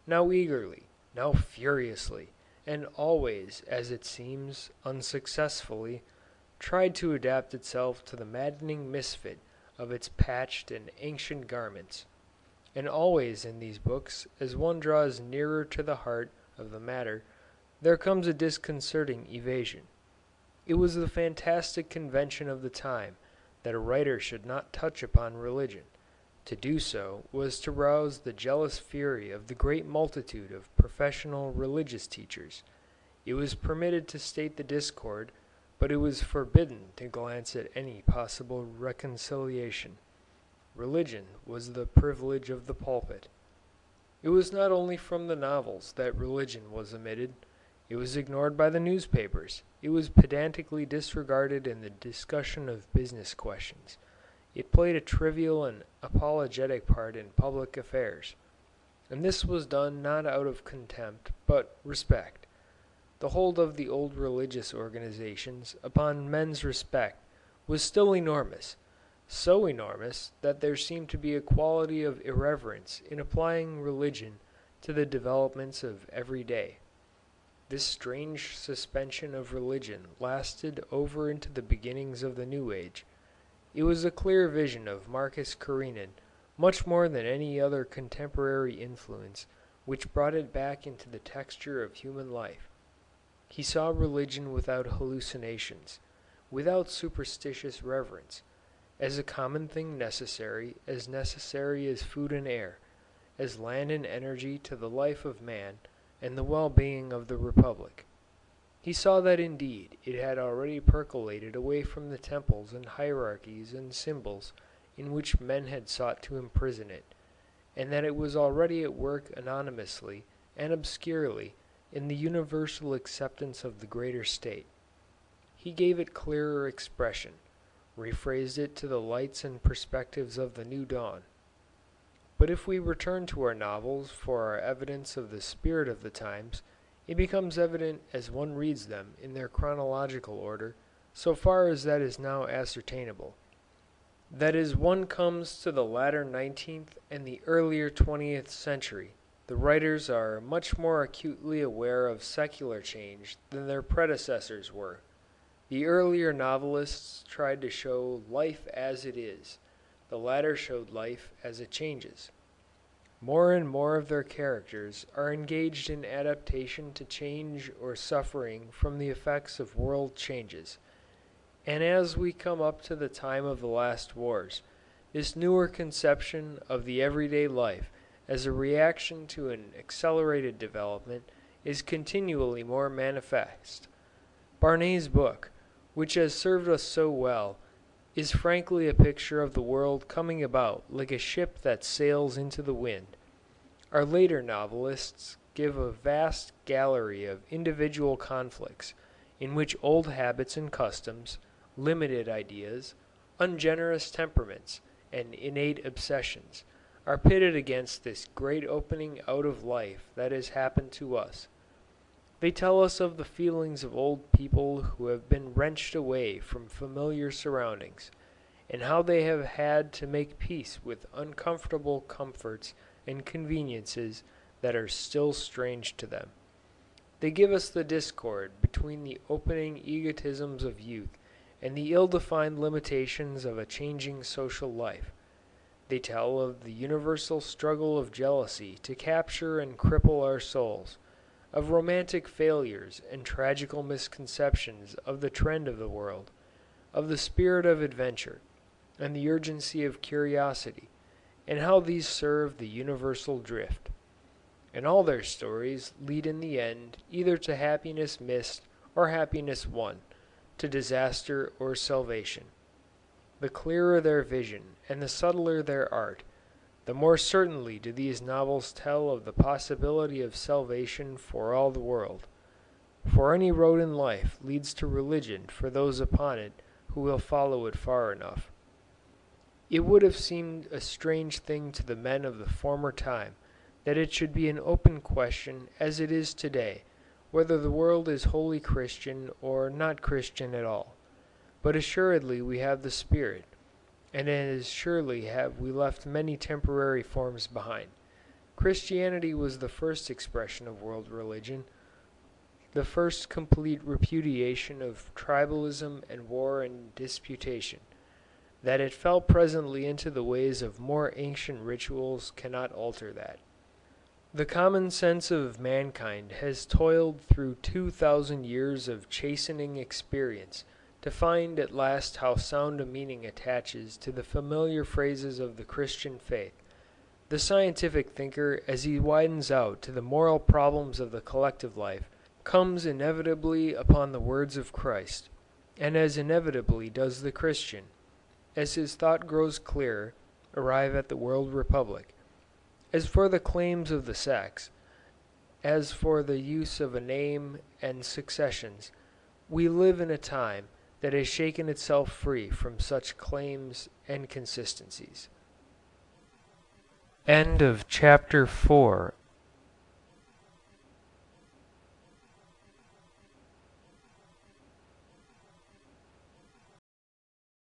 now eagerly, now furiously, and always, as it seems, unsuccessfully, tried to adapt itself to the maddening misfit of its patched and ancient garments. And always in these books, as one draws nearer to the heart of the matter, there comes a disconcerting evasion. It was the fantastic convention of the time that a writer should not touch upon religion. To do so was to rouse the jealous fury of the great multitude of professional religious teachers. It was permitted to state the discord, but it was forbidden to glance at any possible reconciliation. Religion was the privilege of the pulpit. It was not only from the novels that religion was omitted. It was ignored by the newspapers. It was pedantically disregarded in the discussion of business questions. It played a trivial and apologetic part in public affairs. And this was done not out of contempt, but respect. The hold of the old religious organizations upon men's respect was still enormous, so enormous that there seemed to be a quality of irreverence in applying religion to the developments of every day. This strange suspension of religion lasted over into the beginnings of the New Age. It was a clear vision of Marcus Karenin, much more than any other contemporary influence, which brought it back into the texture of human life. He saw religion without hallucinations, without superstitious reverence, as a common thing necessary as food and air, as land and energy to the life of man and the well-being of the Republic. He saw that indeed it had already percolated away from the temples and hierarchies and symbols in which men had sought to imprison it, and that it was already at work anonymously and obscurely in the universal acceptance of the greater state. He gave it clearer expression, rephrased it to the lights and perspectives of the new dawn. But if we return to our novels for our evidence of the spirit of the times, it becomes evident as one reads them in their chronological order, so far as that is now ascertainable, that as one comes to the latter 19th and the earlier 20th century, the writers are much more acutely aware of secular change than their predecessors were. The earlier novelists tried to show life as it is. The latter showed life as it changes. More and more of their characters are engaged in adaptation to change or suffering from the effects of world changes. And as we come up to the time of the last wars, this newer conception of the everyday life as a reaction to an accelerated development is continually more manifest. Barnet's book, which has served us so well, is frankly a picture of the world coming about like a ship that sails into the wind. Our later novelists give a vast gallery of individual conflicts, in which old habits and customs, limited ideas, ungenerous temperaments, and innate obsessions, are pitted against this great opening out of life that has happened to us. They tell us of the feelings of old people who have been wrenched away from familiar surroundings, and how they have had to make peace with uncomfortable comforts and conveniences that are still strange to them. They give us the discord between the opening egotisms of youth and the ill-defined limitations of a changing social life. They tell of the universal struggle of jealousy to capture and cripple our souls, of romantic failures and tragical misconceptions of the trend of the world, of the spirit of adventure, and the urgency of curiosity, and how these serve the universal drift. And all their stories lead in the end either to happiness missed or happiness won, to disaster or salvation. The clearer their vision and the subtler their art, the more certainly do these novels tell of the possibility of salvation for all the world. For any road in life leads to religion for those upon it who will follow it far enough. It would have seemed a strange thing to the men of the former time that it should be an open question, as it is today, whether the world is wholly Christian or not Christian at all. But assuredly we have the Spirit, and as surely have we left many temporary forms behind. Christianity was the first expression of world religion, the first complete repudiation of tribalism and war and disputation. That it fell presently into the ways of more ancient rituals cannot alter that. The common sense of mankind has toiled through 2,000 years of chastening experience to find at last how sound a meaning attaches to the familiar phrases of the Christian faith. The scientific thinker, as he widens out to the moral problems of the collective life, comes inevitably upon the words of Christ, and as inevitably does the Christian, as his thought grows clearer, arrive at the world republic. As for the claims of the sex, as for the use of a name and successions, we live in a time that has shaken itself free from such claims and consistencies. End of chapter 4